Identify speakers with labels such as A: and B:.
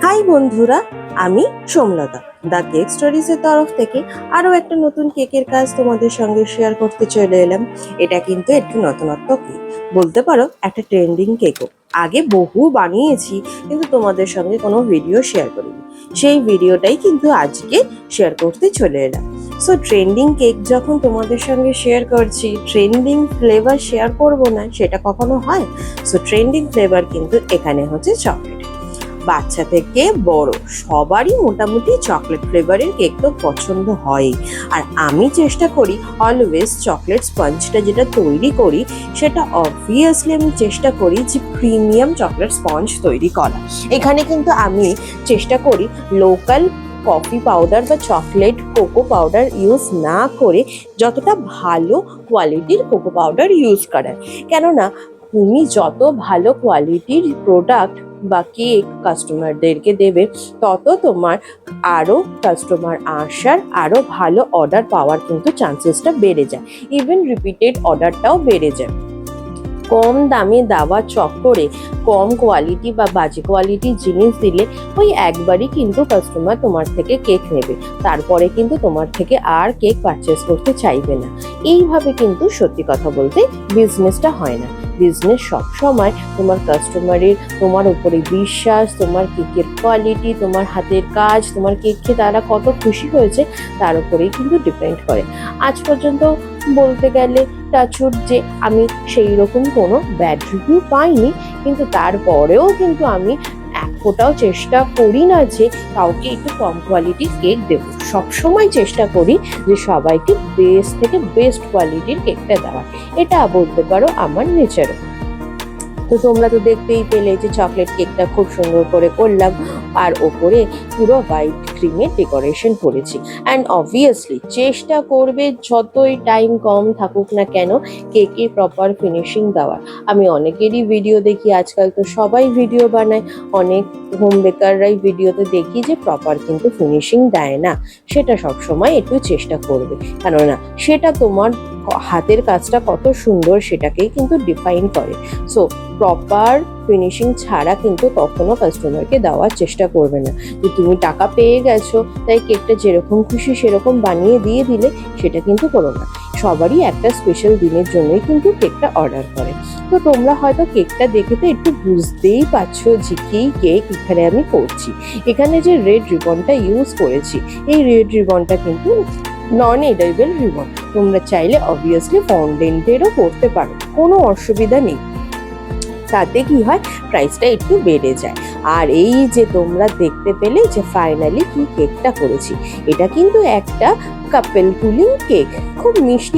A: High বন্ধুরা, আমি Somlata the cake স্টোরিজের তরফ থেকে আরও একটা নতুন কেকের কাজ তোমাদের সঙ্গে শেয়ার করতে চলে এলাম। এটা কিন্তু একটু নতুনত্ব কেক, বলতে পারো একটা ট্রেন্ডিং কেকও। আগে বহু বানিয়েছি, কিন্তু তোমাদের সঙ্গে কোনো ভিডিও শেয়ার করিনি। সেই ভিডিওটাই কিন্তু আজকে শেয়ার করতে চলে এলাম। সো ট্রেন্ডিং কেক যখন তোমাদের সঙ্গে শেয়ার করছি, ট্রেন্ডিং ফ্লেভার শেয়ার করব না সেটা কখনো হয়? সো ট্রেন্ডিং ফ্লেভার কিন্তু এখানে হচ্ছে চকলেট। বাচ্চা থেকে বড় সবারই মোটামুটি চকলেট ফ্লেভারের কেক তো পছন্দ হয়। আর আমি চেষ্টা করি অলওয়েজ চকলেট স্পঞ্জটা যেটা তৈরি করি সেটা অবভিয়াসলি আমি চেষ্টা করি যে প্রিমিয়াম চকলেট স্পঞ্জ তৈরি করা। এখানে কিন্তু আমি চেষ্টা করি লোকাল কফি পাউডার বা চকলেট কোকো পাউডার ইউজ না করে যতটা ভালো কোয়ালিটির কোকো পাউডার ইউজ করার। কেননা তুমি যত ভালো কোয়ালিটির প্রোডাক্ট বা কেক কাস্টমারদেরকে দেবে, তত তোমার আরও কাস্টমার আসার, আরও ভালো অর্ডার পাওয়ার কিন্তু চান্সেসটা বেড়ে যায়। ইভেন রিপিটেড অর্ডারটাও বেড়ে যায়। কম দামে দেওয়া চক্করে কম কোয়ালিটি বা বাজে কোয়ালিটির জিনিস দিলে ওই একবারই কিন্তু কাস্টমার তোমার থেকে কেক নেবে, তারপরে কিন্তু তোমার থেকে আর কেক পারচেস করতে চাইবে না। এইভাবে কিন্তু সত্যি কথা বলতে বিজনেসটা হয় না। বিজনেস সবসময় তোমার কাস্টমারের তোমার উপরে বিশ্বাস, তোমার কেকের কোয়ালিটি, তোমার হাতের কাজ, তোমার কেক খেয়ে তারা কত খুশি হয়েছে তার উপরেই কিন্তু ডিপেন্ড করে। আজ পর্যন্ত বলতে গেলে টাচউড যে আমি সেই রকম কোনো ব্যাড রিভিউ পাইনি, কিন্তু তারপরেও কিন্তু আমি এক ফোঁটাও চেষ্টা করি না যে কাউকে একটু কম কোয়ালিটির কেক দেবো। সবসময় চেষ্টা করি যে সবাইকে বেস্ট থেকে বেস্ট কোয়ালিটির কেকটা দেওয়ার। এটা বলতে পারো আমার নেচারও। তো তোমরা তো দেখতেই পেলে যে চকলেট কেকটা খুব সুন্দর করে করলাম, আর ওপরে পুরো হোয়াইট ক্রিমের ডেকোরেশন করেছি। অ্যান্ড অবভিয়াসলি চেষ্টা করবে যতই টাইম কম থাকুক না কেন কেকে প্রপার ফিনিশিং দেওয়ার। আমি অনেকেরই ভিডিও দেখি, আজকাল তো সবাই ভিডিও বানায়, অনেক হোম বেকাররাই ভিডিওতে দেখি যে প্রপার কিন্তু ফিনিশিং দেয় না। সেটা সবসময় একটু চেষ্টা করবে, কেননা সেটা তোমার হাতের কাজটা কত সুন্দর সেটাকেই কিন্তু ডিফাইন করে। সো প্রপার ফিনিশিং ছাড়া কিন্তু কখনো কাস্টমারকে দেওয়ার চেষ্টা করবে না যে তুমি টাকা পেয়ে গেছো তাই কেকটা যেরকম খুশি সেরকম বানিয়ে দিয়ে দিলে, সেটা কিন্তু করো না। সবারই একটা স্পেশাল দিনের জন্যই কিন্তু কেকটা অর্ডার করে। তো তোমরা হয়তো কেকটা দেখে তো একটু বুঝতেই পারছো যে কি কেক এখানে আমি করছি। এখানে যে রেড রিবনটা ইউজ করেছি, এই রেড রিবনটা কিন্তু নন এডেবল রিবন। তোমরা চাইলে অবভিয়াসলি ফন্ডেন্টেরও করতে পারো, কোনো অসুবিধা নেই। তাতে কি হয়, প্রাইসটা একটু বেড়ে যায়। আর এই যে তোমরা দেখতে পেলে যে ফাইনালি কি কেকটা করেছি, এটা কিন্তু একটা কাপেল কুলিং কেক, খুব মিষ্টি